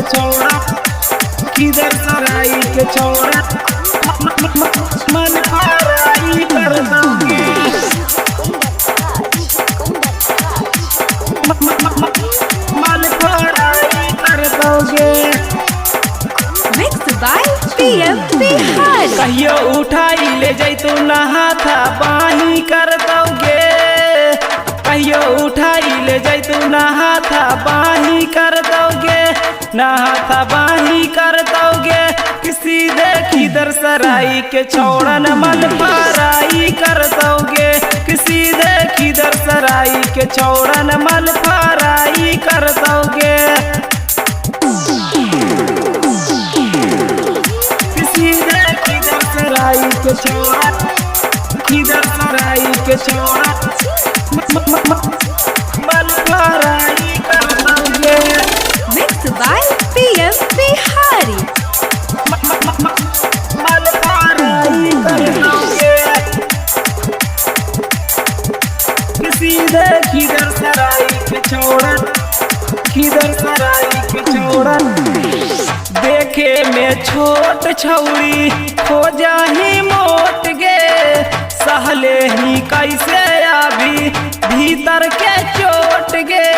के छौड़ा किधर सराई के छौड़ा मन फराई कर दोगे मन फराई कर दोगे। Mixed by PM Bihar। कहियो उठाई ले जैतू नहाथा बाही कर दोगे कहियो उठाई ले जैतू नहाथा बाही कर दोगे नहाथा बाही कर दोगे किसी देखी दर सराई के छौड़न मन फराई कर दोगे किसी देखी दर सराई के छौड़न मन फराई कर दोगे के छौड़ा किधर सराई के छौड़ा मन फराई कर दोगे। Mixed by PM Bihari। मन फराई कर दोगे किसी दे किधर सराई के छौड़ा किधर सराई के छौड़ा देखे में छोट छौड़ी हो जाही मोट गे सहले ही कैसे अभी भीतर के चोट गे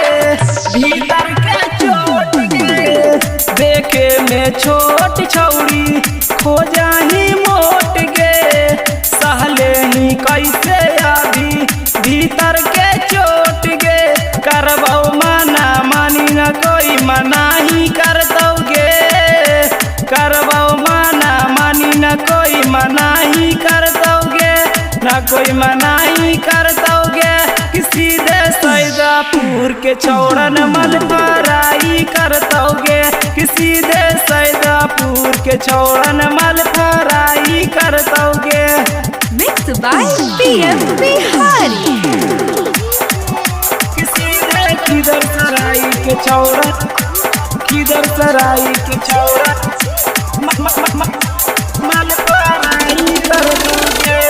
भीतर के चोट गे देखे में छोट छौड़ी हो जाही मोट गे सहले ही कैसे अभी भीतर के चोट गे करबो मना मानी न कोई मनाही कर दोगे करबो मना मानी न कोई मनाही कर दोगे न कोई मनाही कर दोगे किसी दे सैदापुर के छौड़न मन फराई कर दोगे किसी दे सैदापुर के छौड़न मन फराई कर दोगे। Mixed by PM Bihari। किसी दे किधर सराई के छौड़ा किधर सराई के छौड़ा मन फराई कर दोगे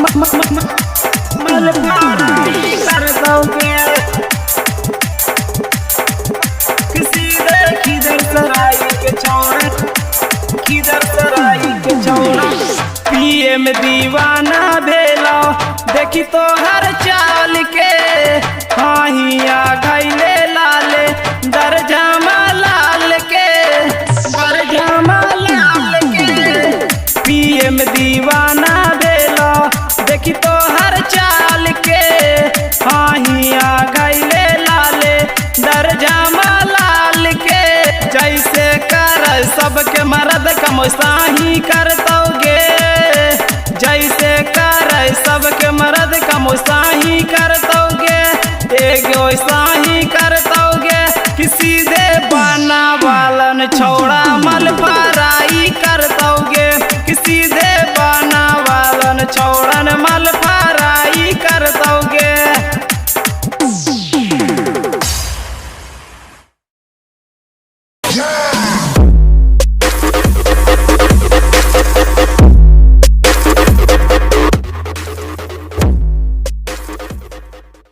मन फराई कर दोगे किसी दे किधर सराई के छौड़ा किधर सराई के छौड़ा PM दीवाना भेलो देखी तो हर चाल के हाहिया घैले लाले दरजामा लाल के दरजामा लाल के PM दीवाना भेलो देखी तो हर चाल के हाहिया घैले लाले दरजामा लाल के जैसे कर सबके मर्द कमोसाही कर दोगे जैसे कर सबके मर्द कमोसाही कर दोगे एगो साही कर दोगे किसी दे बना वालन छौड़ा मल फराई कर दोगे किसी दे बना वालन छौड़न मल फराई कर दोगे।